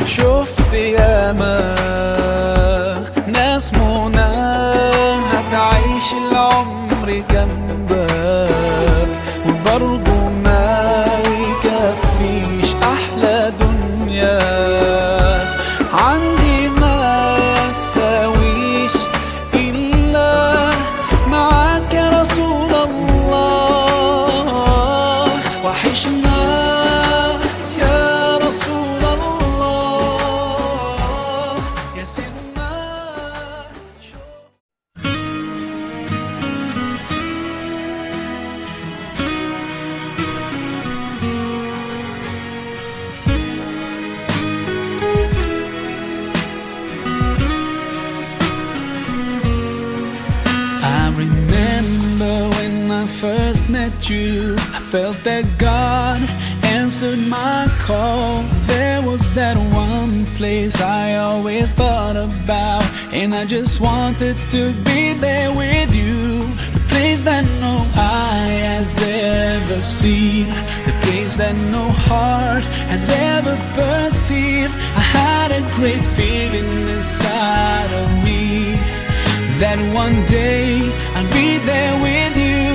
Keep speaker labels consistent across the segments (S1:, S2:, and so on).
S1: شفت ياما ناس منى هتعيش العمر جنبك وبرضه ما يكفيش أحلى دنيا عندي ما تساويش إلا معاك يا رسول الله. وحشنا يا رسول الله يا سيدنا. I remember when I first met you, I felt that God answered my call. There was that one place I always thought about, and I just wanted to be there with you. The place that no eye has ever seen, the place that no heart has ever perceived. I had a great feeling inside of me that one day I'll be there with you.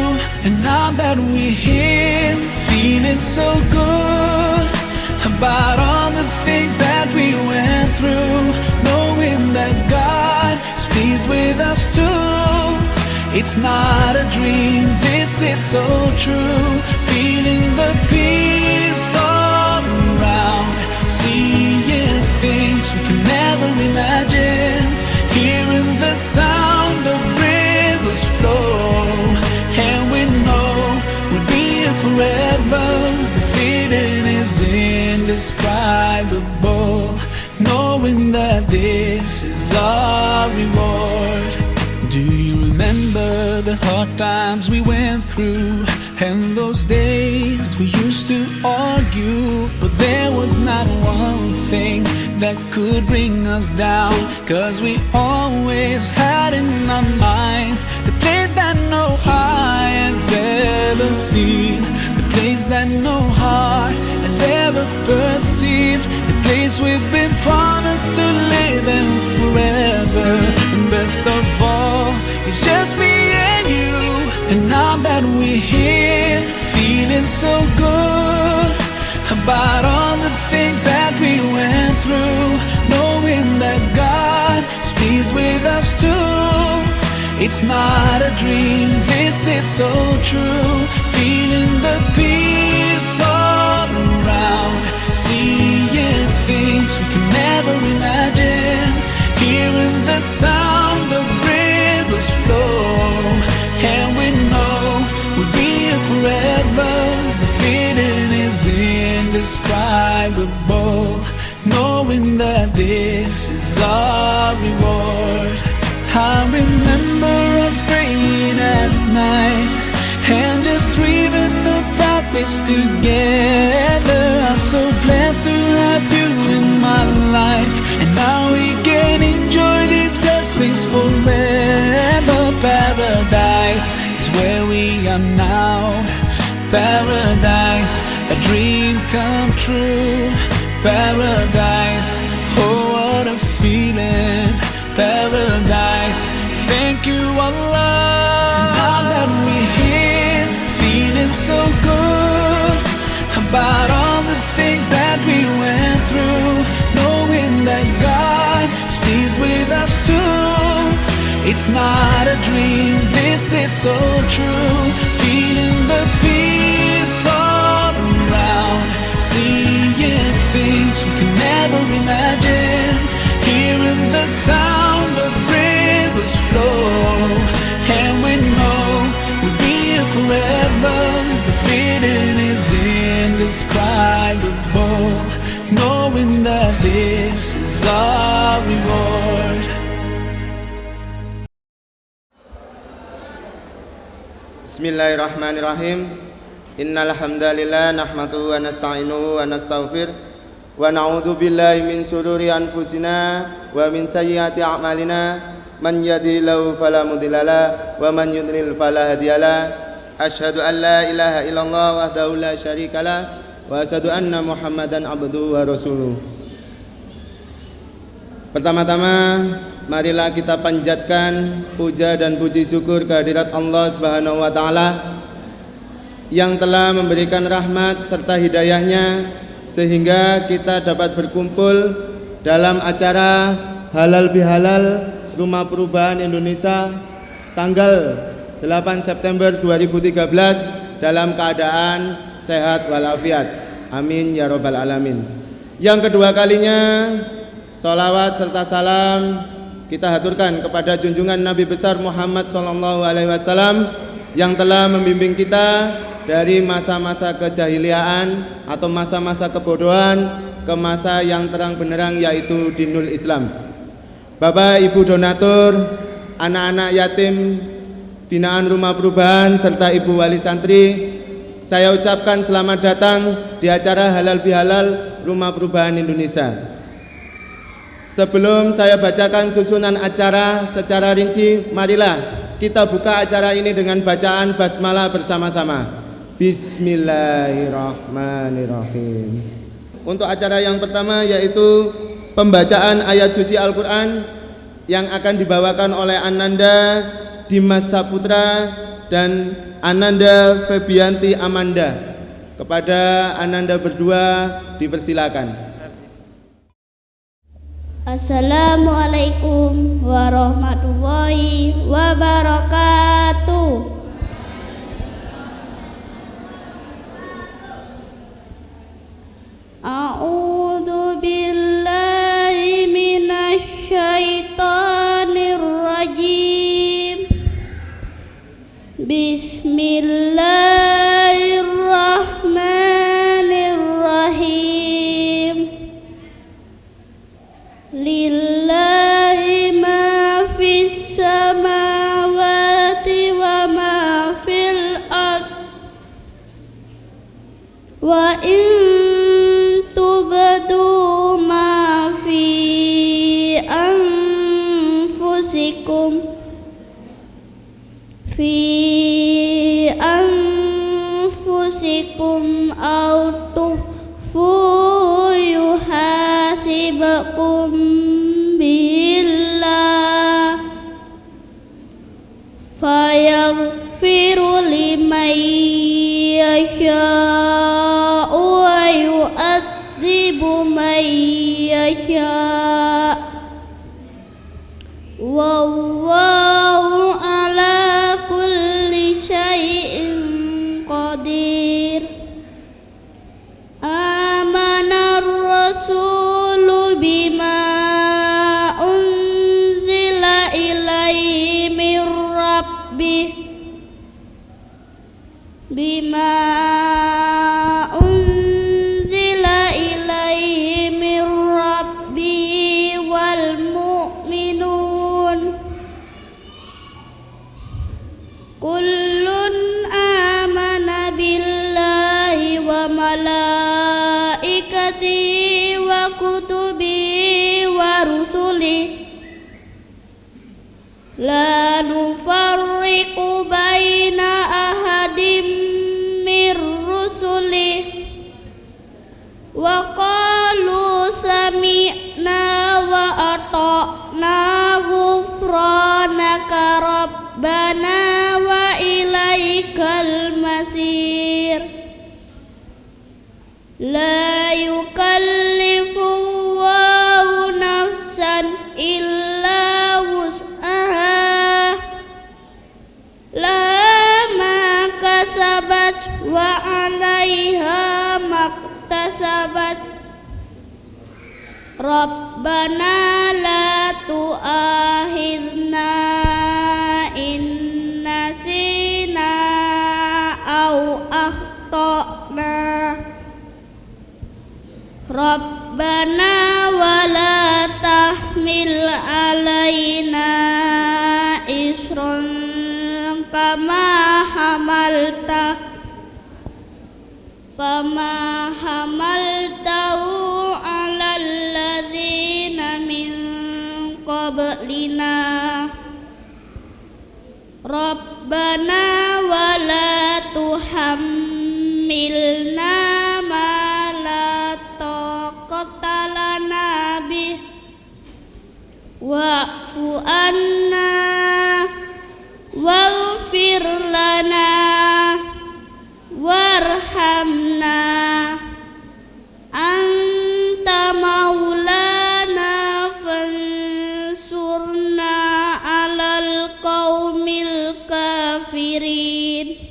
S1: And now that we're here, feeling so good about all the things that we went through, knowing that God is pleased with us too. It's not a dream, this is so true. Feeling the peace all around, seeing things we can never imagine, hearing the sound of rivers flow, and we know we'll be here forever. The feeling is indescribable, knowing that this is our reward. Do you remember the hard times we went through, and those days we used to argue, but there was not one thing that could bring us down, 'cause we always had in our minds the place that no eye has ever seen, the place that no heart has ever perceived, the place we've been promised to live in forever. And best of all, it's just me and you. And now that we're here, feeling so good about all the things that we went through, knowing that God is pleased with us too. It's not a dream, this is so true. Feeling the peace all around, seeing things we can never imagine, hearing the sound of rivers flow, and we know we'll be here forever. The feeling is indescribable, knowing that this is our reward. I remember us praying at night and just dreaming about this together. I'm so blessed to have you in my life, and now we can enjoy these blessings forever. Paradise is where we are now. Paradise, a dream come true. Paradise, oh what a feeling. Paradise, thank you Allah. Now that we're here, feeling so good about all the things that we went through, knowing that God is pleased with us too. It's not a dream, this is so true. Feeling the peace all around, seeing things we can never imagine, hearing the sound of rivers flow, and we know we'll be here forever. The feeling is indescribable, knowing that this is our reward.
S2: Bismillahirrahmanirrahim. Innal hamdalillah nahmaduhu wa nasta'inuhu wa nastaghfir wa na'udzu billahi min shururi anfusina wa min sayyiati a'malina. Man yahdihillahu fala mudhillalah wa man yudlil fala hadiyalah. Asyhadu an la ilaha illallah wahdahu la syarikalah wa asyhadu anna Muhammadan abduhu wa rasuluh. Pertama-tama marilah kita panjatkan puja dan puji syukur kehadirat Allah Subhanahu wa taala yang telah memberikan rahmat serta hidayahnya sehingga kita dapat berkumpul dalam acara Halal Bihalal Rumah Perubahan Indonesia tanggal 8 September 2013 dalam keadaan sehat walafiat. Amin ya robbal alamin. Yang kedua kalinya salawat serta salam kita haturkan kepada junjungan Nabi besar Muhammad SAW yang telah membimbing kita dari masa-masa kejahiliaan atau masa-masa kebodohan ke masa yang terang benderang yaitu dinul Islam. Bapak Ibu donatur, anak-anak yatim binaan Rumah Perubahan serta Ibu Wali Santri, saya ucapkan selamat datang di acara Halal Bihalal Rumah Perubahan Indonesia. Sebelum saya bacakan susunan acara secara rinci, marilah kita buka acara ini dengan bacaan basmalah bersama-sama. Bismillahirrahmanirrahim. Untuk acara yang pertama yaitu pembacaan ayat suci Al-Quran yang akan dibawakan oleh Ananda Dimas Saputra dan Ananda Febianti Amanda. Kepada Ananda berdua dipersilakan.
S3: Assalamualaikum warahmatullahi wabarakatuh. A'udzu billahi minasy syaithanir rajim. Bismillahirrahmanirrahim. Lillahi ma fis samawati wa ma fil ard wa in tubdu ma fi anfusikum aw tuhfu yuhasibakum billah fayaghfiru liman yasha'u wa yu'adzibu man yasha' wallahu ala kulli syai'in qadir. Amanar rasulu bima unzila ilaihi min rabbih wal mu'minun kullun amana billahi wa malaikatihi wa kutubihi wa rusulihi la nufarriqu baina ahadim mir rusulihi wa qalu sami'na wa ata'na ghufranaka rabbana wa ilaikal masir. La yukallifu Allahu nafsan illa wus'aha laha ma kasabat wa 'alaiha maktasabat. Rabbana la tu'akhidna in nasina aw akhtana. Rabbana wa la tahmil alaina isran kama hamaltahu alal ladzina min qablina. Rabbana wa la tuhammilna ma la taqata lana bih wa'fu anna waghfir lana warhamna anta maulana fansurna alal qaumil kafirin.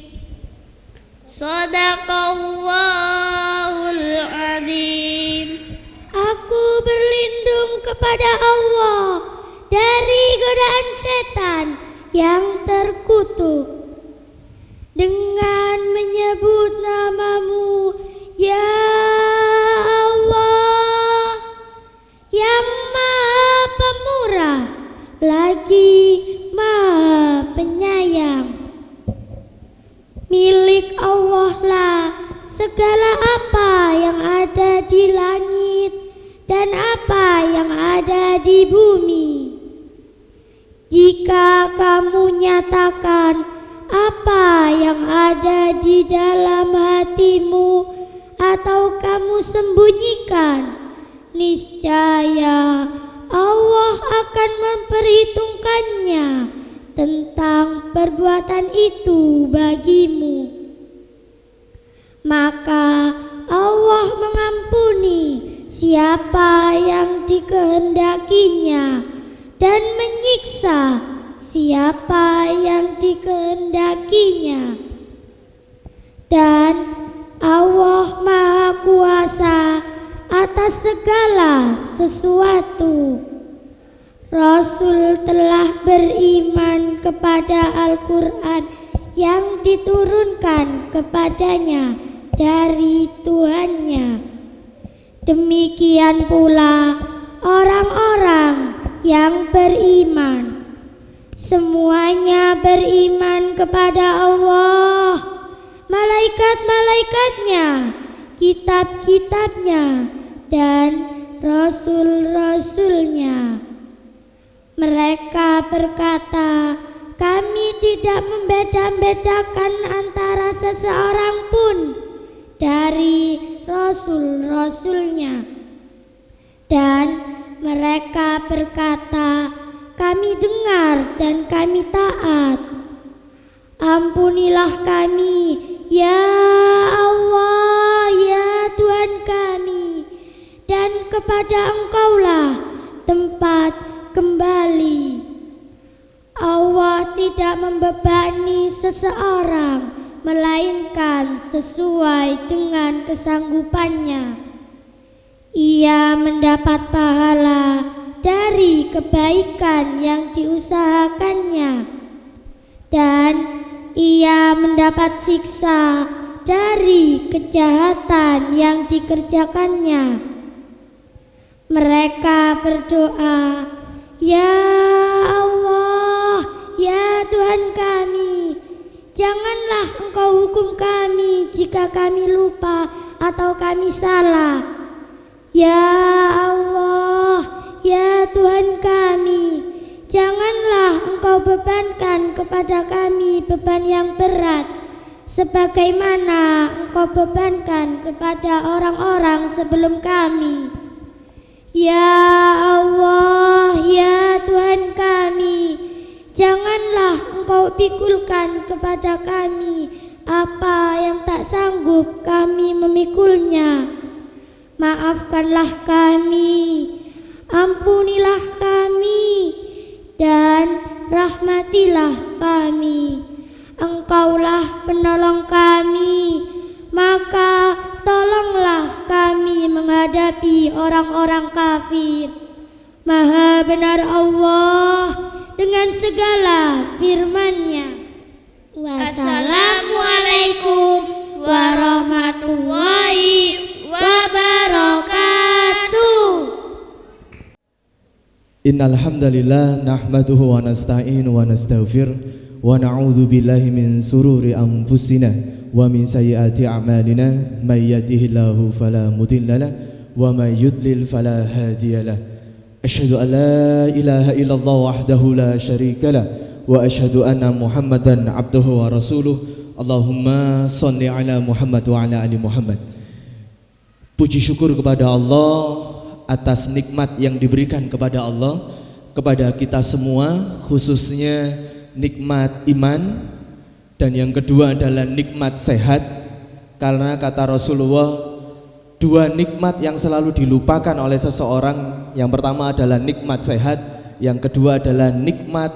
S3: Shadaqallahul adzim.
S4: Aku berlindung kepada Allah dari godaan setan yang terkutuk dengan menyebut namamu, ya Allah, yang Maha Pemurah lagi Maha Penyayang. Milik Allah lah segala apa yang ada di langit dan apa yang ada di bumi. Jika kamu nyatakan apa yang ada di dalam hatimu atau kamu sembunyikan, niscaya Allah akan memperhitungkannya tentang perbuatan itu bagimu. Maka Allah mengampuni siapa yang dikehendakinya dan menyiksa siapa yang dikehendakinya. Dan Allah Maha Kuasa atas segala sesuatu. Rasul telah beriman kepada Al-Quran yang diturunkan kepadanya dari Tuhannya. Demikian pula orang-orang yang beriman. Semuanya beriman kepada Allah, malaikat-malaikatnya, kitab-kitabnya, dan rasul-rasulnya. Mereka berkata, kami tidak membeda-bedakan antara seseorang pun dari rasul-rasulnya. Dan mereka berkata, kami dengar dan kami taat. Ampunilah kami, ya Allah, ya Tuhan kami, dan kepada Engkaulah tempat kembali. Allah tidak membebani seseorang melainkan sesuai dengan kesanggupannya. Ia mendapat pahala dari kebaikan yang diusahakannya, dan ia mendapat siksa dari kejahatan yang dikerjakannya. Mereka berdoa, ya Allah, ya Tuhan kami, janganlah Engkau hukum kami jika kami lupa atau kami salah. Ya Allah, ya Tuhan kami, janganlah Engkau bebankan kepada kami beban yang berat sebagaimana Engkau bebankan kepada orang-orang sebelum kami. Ya Allah, ya Tuhan kami, janganlah Engkau pikulkan kepada kami apa yang tak sanggup kami memikulnya. Maafkanlah kami, ampunilah kami, dan rahmatilah kami. Engkaulah penolong kami, maka tolonglah kami menghadapi orang-orang kafir. Maha benar Allah dengan segala firman-Nya. Wassalamualaikum warahmatullahi wabarakatuh.
S5: Innal hamdalillah nahmaduhu wa nasta'inu wa nastaghfir wa na'udzu billahi min sururi anfusina wa min sayyiati a'malina may yahdihillahu fala mudilla lahu wa may yudlil fala hadiyalah. Asyhadu an la ilaha illallah wahdahu la syarika lah wa asyhadu anna Muhammadan abduhu wa rasuluh. Allahumma shalli ala Muhammad wa ala ali Muhammad. Puji syukur kepada Allah atas nikmat yang diberikan kepada Allah kepada kita semua, khususnya nikmat iman, dan yang kedua adalah nikmat sehat. Karena kata Rasulullah, dua nikmat yang selalu dilupakan oleh seseorang, yang pertama adalah nikmat sehat, yang kedua adalah nikmat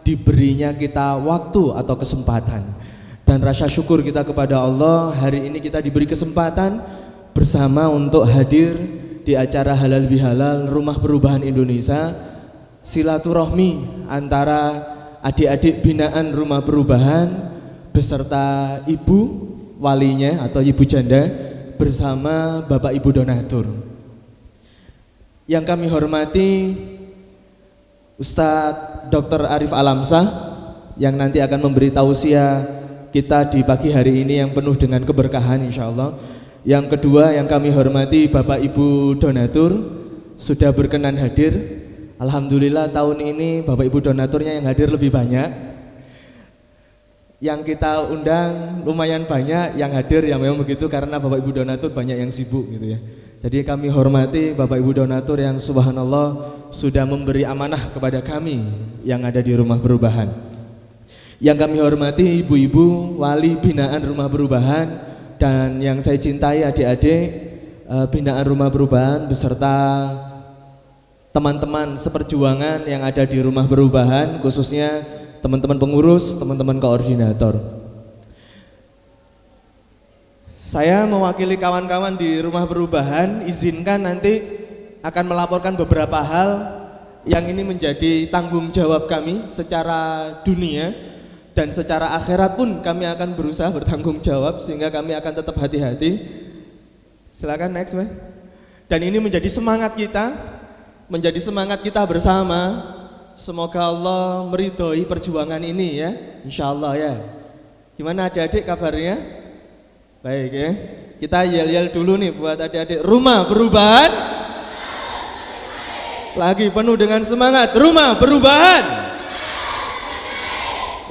S5: diberinya kita waktu atau kesempatan. Dan rasa syukur kita kepada Allah, hari ini kita diberi kesempatan bersama untuk hadir di acara Halal Bihalal Rumah Perubahan Indonesia, silaturahmi antara adik-adik binaan Rumah Perubahan beserta ibu walinya atau ibu janda bersama Bapak Ibu donatur. Yang kami hormati Ustadz Dr. Arif Alamsah yang nanti akan memberi tausiah kita di pagi hari ini yang penuh dengan keberkahan insyaallah. Yang kedua yang kami hormati Bapak Ibu donatur sudah berkenan hadir. Alhamdulillah tahun ini Bapak Ibu donaturnya yang hadir lebih banyak. Yang kita undang lumayan banyak yang hadir, yang memang begitu karena Bapak Ibu donatur banyak yang sibuk gitu ya. Jadi kami hormati Bapak Ibu donatur yang subhanallah sudah memberi amanah kepada kami yang ada di Rumah Perubahan. Yang kami hormati ibu-ibu wali binaan Rumah Perubahan dan yang saya cintai adik-adik binaan Rumah Perubahan beserta teman-teman seperjuangan yang ada di Rumah Perubahan, khususnya teman-teman pengurus, teman-teman koordinator. Saya mewakili kawan-kawan di Rumah Perubahan, izinkan nanti akan melaporkan beberapa hal yang ini menjadi tanggung jawab kami secara dunia. Dan secara akhirat pun kami akan berusaha bertanggung jawab sehingga kami akan tetap hati-hati. Silakan next Mas. Dan ini menjadi semangat kita bersama. Semoga Allah meridhoi perjuangan ini ya, insyaallah ya. Gimana adik-adik kabarnya? Baik ya. Kita yel-yel dulu nih buat adik-adik Rumah Perubahan. Lagi penuh dengan semangat, Rumah Perubahan.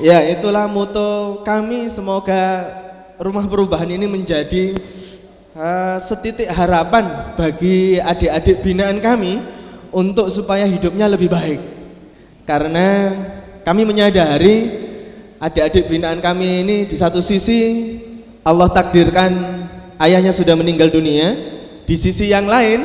S5: Ya, itulah moto kami. Semoga Rumah Perubahan ini menjadi setitik harapan bagi adik-adik binaan kami untuk supaya hidupnya lebih baik. Karena kami menyadari adik-adik binaan kami ini di satu sisi Allah takdirkan ayahnya sudah meninggal dunia, di sisi yang lain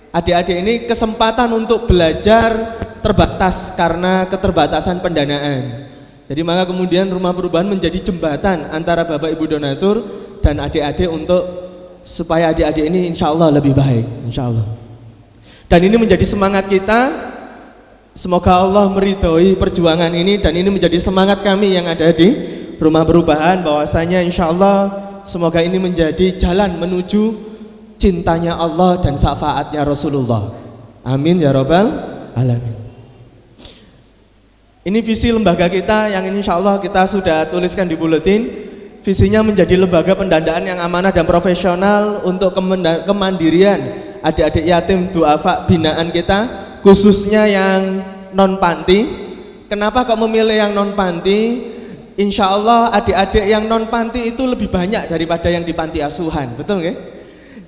S5: adik-adik ini kesempatan untuk belajar terbatas karena keterbatasan pendanaan. Jadi maka kemudian Rumah Perubahan menjadi jembatan antara Bapak Ibu donatur dan adik-adik untuk supaya adik-adik ini insya Allah lebih baik, insya Allah. Dan ini menjadi semangat kita. Semoga Allah meridhoi perjuangan ini dan ini menjadi semangat kami yang ada di Rumah Perubahan bahwasanya insya Allah semoga ini menjadi jalan menuju cintanya Allah dan syafaatnya Rasulullah. Amin ya Rabbal Alamin. Ini visi lembaga kita yang insya Allah kita sudah tuliskan di buletin. Visinya menjadi lembaga pendanaan yang amanah dan profesional untuk kemandirian adik-adik yatim duafa binaan kita, khususnya yang non panti. Kenapa kok memilih yang non panti? Insya Allah adik-adik yang non panti itu lebih banyak daripada yang di panti asuhan, betul nggak?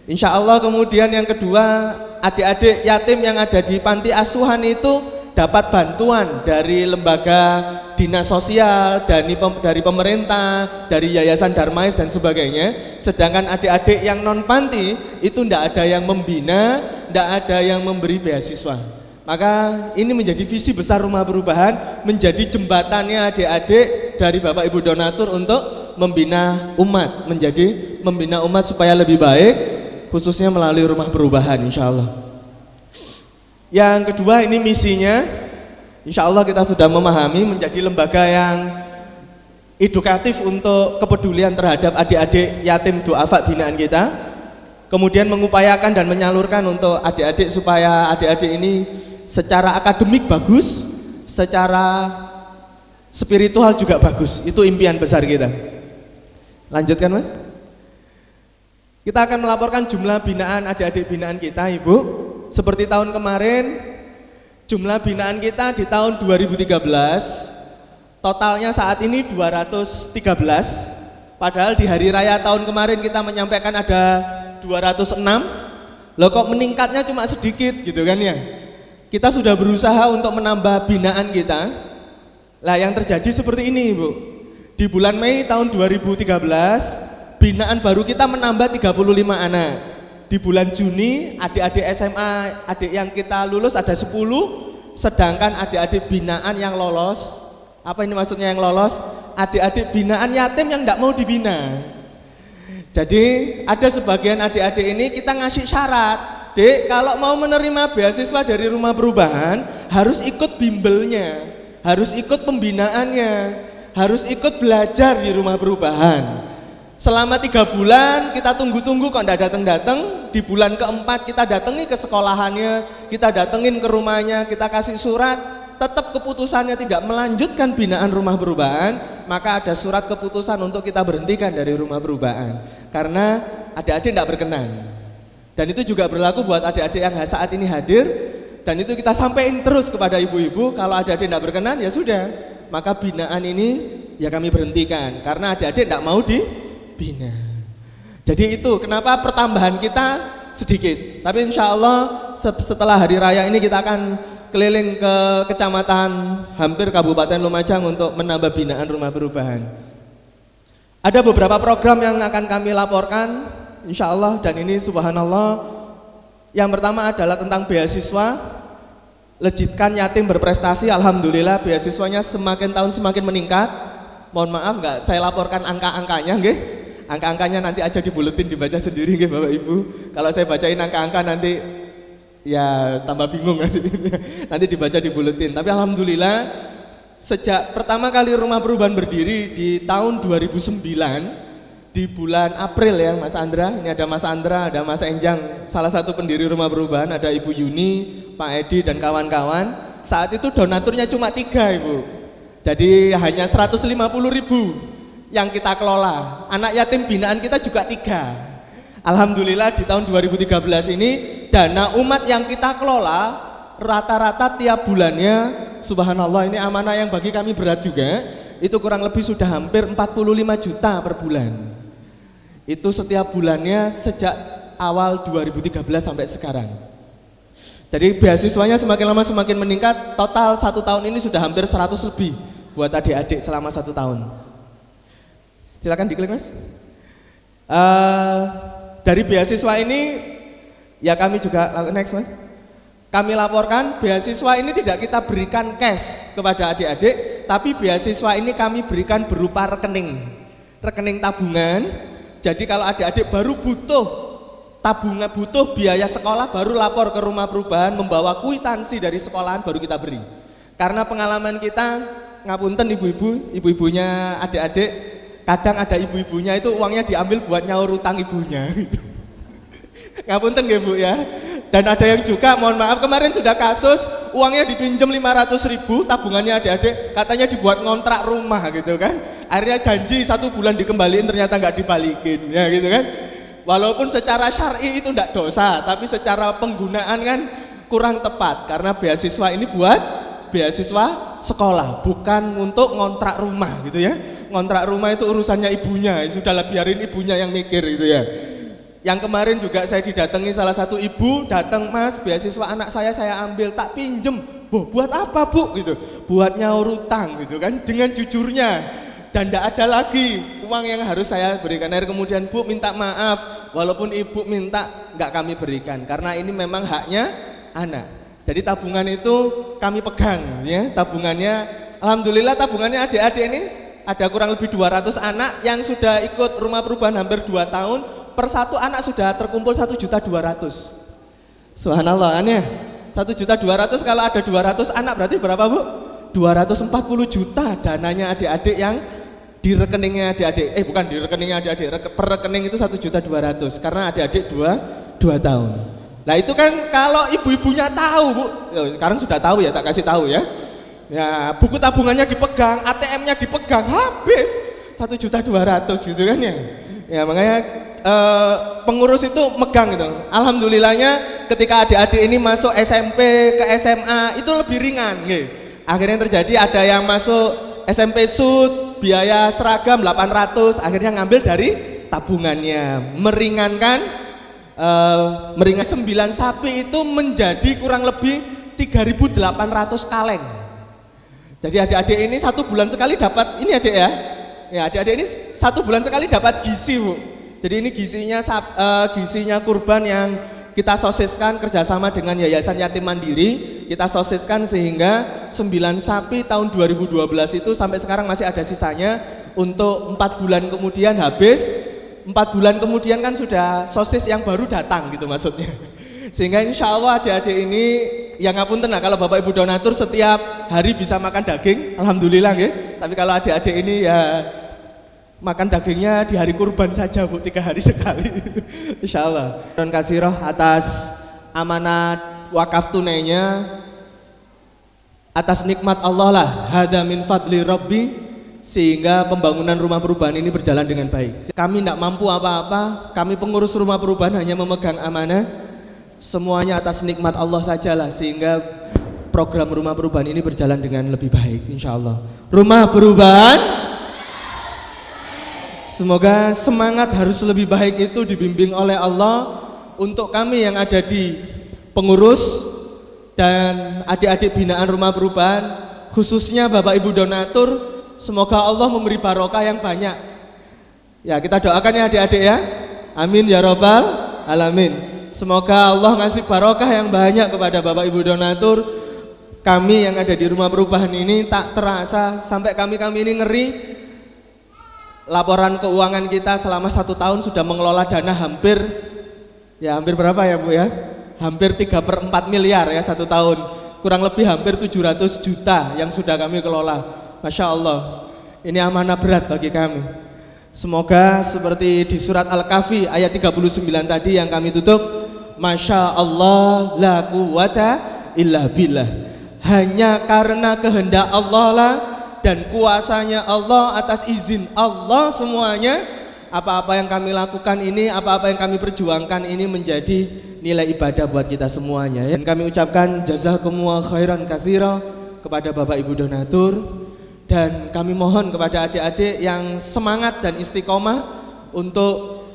S5: Insya Allah. Kemudian yang kedua, adik-adik yatim yang ada di panti asuhan itu dapat bantuan dari lembaga dinas sosial, dari pemerintah, dari yayasan Darmais dan sebagainya. Sedangkan adik-adik yang non panti itu tidak ada yang membina, tidak ada yang memberi beasiswa. Maka ini menjadi visi besar Rumah Perubahan, menjadi jembatannya adik-adik dari Bapak Ibu donatur untuk membina umat, membina umat supaya lebih baik, khususnya melalui Rumah Perubahan insya Allah. Yang kedua ini misinya, insya Allah kita sudah memahami menjadi lembaga yang edukatif untuk kepedulian terhadap adik-adik yatim duafa binaan kita. Kemudian mengupayakan dan menyalurkan untuk adik-adik supaya adik-adik ini secara akademik bagus, secara spiritual juga bagus. Itu impian besar kita. Lanjutkan Mas. Kita akan melaporkan jumlah binaan adik-adik binaan kita Ibu. Seperti tahun kemarin, jumlah binaan kita di tahun 2013 totalnya saat ini 213. Padahal di hari raya tahun kemarin kita menyampaikan ada 206. Loh kok meningkatnya cuma sedikit gitu kan ya. kita sudah berusaha untuk menambah binaan kita. Lah yang terjadi seperti ini Bu, di bulan Mei tahun 2013 binaan baru kita menambah 35 anak. Di bulan Juni adik-adik SMA, adik yang kita lulus ada 10, sedangkan adik-adik binaan yang lolos, apa ini maksudnya yang lolos? Adik-adik binaan yatim yang tidak mau dibina. Jadi ada sebagian adik-adik ini kita ngasih syarat, Dek, kalau mau menerima beasiswa dari rumah perubahan harus ikut bimbelnya, harus ikut pembinaannya, harus ikut belajar di rumah perubahan. Selama 3 bulan kita tunggu-tunggu kok tidak datang-datang. Di bulan keempat kita datangi ke sekolahannya, kita datengin ke rumahnya, kita kasih surat. Tetap keputusannya tidak melanjutkan binaan rumah perubahan, maka ada surat keputusan untuk kita berhentikan dari rumah perubahan karena adik-adik tidak berkenan. Dan itu juga berlaku buat adik-adik yang saat ini hadir. Dan itu kita sampaikan terus kepada ibu-ibu, kalau adik-adik tidak berkenan ya sudah, maka binaan ini ya kami berhentikan karena adik-adik tidak mau dibina. Jadi itu kenapa pertambahan kita sedikit. Tapi insya Allah setelah hari raya ini kita akan keliling ke kecamatan hampir Kabupaten Lumajang untuk menambah binaan rumah perubahan. Ada beberapa program yang akan kami laporkan insya Allah, dan ini subhanallah. Yang pertama adalah tentang beasiswa, Lejitkan Yatim Berprestasi. Alhamdulillah beasiswanya semakin tahun semakin meningkat. Mohon maaf nggak saya laporkan angka-angkanya nggih. Angka-angkanya nanti aja di buletin dibaca sendiri nggih Bapak Ibu. Kalau saya bacain angka-angka nanti ya tambah bingung nanti dibaca di buletin. Tapi alhamdulillah sejak pertama kali rumah perubahan berdiri di tahun 2009 di bulan April ya Mas Andra, ini ada Mas Andra, ada Mas Enjang, salah satu pendiri rumah perubahan, ada Ibu Yuni, Pak Edi dan kawan-kawan. Saat itu donaturnya cuma 3 Ibu, jadi hanya 150.000 yang kita kelola. Anak yatim binaan kita juga 3. Alhamdulillah di tahun 2013 ini dana umat yang kita kelola rata-rata tiap bulannya, subhanallah ini amanah yang bagi kami berat juga, itu kurang lebih sudah hampir 45 juta per bulan. Itu setiap bulannya sejak awal 2013 sampai sekarang. Jadi beasiswanya semakin lama semakin meningkat. Total 1 tahun ini sudah hampir 100 lebih buat adik-adik selama 1 tahun. Silakan diklik Mas. Dari beasiswa ini ya kami juga next Mas. Kami laporkan beasiswa ini tidak kita berikan cash kepada adik-adik, tapi beasiswa ini kami berikan berupa rekening tabungan. Jadi kalau adik-adik baru butuh tabungan, butuh biaya sekolah, baru lapor ke rumah perubahan membawa kwitansi dari sekolahan baru kita beri. Karena pengalaman kita, ngapunten ibu-ibunya adik-adik, kadang ada ibu-ibunya itu uangnya diambil buat nyaur utang ibunya. Ngapunten ya Bu ya. Dan ada yang juga, mohon maaf kemarin sudah kasus uangnya dipinjam 500.000, tabungannya adik-adik katanya dibuat ngontrak rumah gitu kan. Akhirnya janji 1 bulan dikembaliin ternyata nggak dibalikin ya gitu kan. Walaupun secara syar'i itu enggak dosa, tapi secara penggunaan kan kurang tepat karena beasiswa ini buat beasiswa sekolah, bukan untuk ngontrak rumah gitu ya. Ngontrak rumah itu urusannya ibunya, sudahlah biarin ibunya yang mikir gitu ya. Yang kemarin juga saya didatangi salah satu ibu, datang Mas beasiswa anak saya ambil, tak pinjem. Buat apa Bu gitu? Buat nyaur utang gitu kan, dengan jujurnya. Dan tidak ada lagi uang yang harus saya berikan. Akhirnya kemudian Bu minta maaf, walaupun ibu minta nggak kami berikan karena ini memang haknya anak. Jadi tabungan itu kami pegang ya, tabungannya. Alhamdulillah tabungannya adik-adik ini ada kurang lebih 200 anak yang sudah ikut rumah perubahan hampir 2 tahun. Per 1 anak sudah terkumpul 1.200.000. Subhanallah aneh. 1.200.000 kalau ada 200 anak berarti berapa Bu? 240 juta dananya adik-adik yang di rekeningnya adik-adik. Bukan di rekeningnya adik-adik, per rekening itu 1.200.000 karena adik-adik 2 tahun. Nah itu kan kalau ibu-ibunya tahu Bu, sekarang sudah tahu ya, tak kasih tahu ya. Ya buku tabungannya dipegang, ATM-nya dipegang, habis 1.200.000 gitu kan ya. Ya makanya pengurus itu megang gitu. Alhamdulillahnya ketika adik-adik ini masuk SMP ke SMA itu lebih ringan gitu. Akhirnya terjadi ada yang masuk SMP Sud biaya seragam 800, akhirnya ngambil dari tabungannya, meringan 9 sapi itu menjadi kurang lebih
S6: 3.800 kaleng. Jadi adik-adik ini 1 bulan sekali dapat, ini adik ya. Ya, adik-adik ini 1 bulan sekali dapat gizi, Bu. Jadi ini gizinya kurban yang kita sosiskan kerjasama dengan Yayasan Yatim Mandiri. Kita sosiskan sehingga 9 sapi tahun 2012 itu sampai sekarang masih ada sisanya. Untuk 4 bulan kemudian habis, 4 bulan kemudian kan sudah sosis yang baru datang gitu maksudnya. Sehingga insya Allah adik-adik ini yang ngapunten kalau Bapak Ibu donatur setiap hari bisa makan daging, alhamdulillah ya. Tapi kalau adik-adik ini ya makan dagingnya di hari kurban saja, Bu, 3 hari sekali. Insya Allah. Dan kasih roh atas amanat wakaf tunainya, atas nikmat Allah lah, hada min fadli Rabbi, sehingga pembangunan rumah perubahan ini berjalan dengan baik. Kami tidak mampu apa-apa, kami pengurus rumah perubahan hanya memegang amanah, semuanya atas nikmat Allah sajalah, sehingga program rumah perubahan ini berjalan dengan lebih baik, insya Allah. Rumah perubahan, semoga semangat harus lebih baik itu dibimbing oleh Allah untuk kami yang ada di pengurus dan adik-adik binaan rumah perubahan, khususnya Bapak Ibu donatur. Semoga Allah memberi barokah yang banyak. Ya, kita doakan ya adik-adik ya. Amin ya robbal alamin. Semoga Allah ngasih barokah yang banyak kepada Bapak Ibu donatur. Kami yang ada di rumah perubahan ini tak terasa sampai kami ini ngeri. Laporan keuangan kita selama 1 tahun sudah mengelola dana hampir berapa ya Bu ya? Hampir 3/4 miliar ya 1 tahun. Kurang lebih hampir 700 juta yang sudah kami kelola. Masya Allah, ini amanah berat bagi kami. Semoga seperti di surat Al-Kahfi ayat 39 tadi yang kami tutup, Masya Allah la quwata illa billah. Hanya karena kehendak Allah lah dan kuasanya Allah, atas izin Allah semuanya, apa-apa yang kami lakukan ini, apa-apa yang kami perjuangkan ini menjadi nilai ibadah buat kita semuanya. Dan kami ucapkan jazakumullah khairan katsira kepada Bapak Ibu donatur. Dan kami mohon kepada adik-adik yang semangat dan istiqomah untuk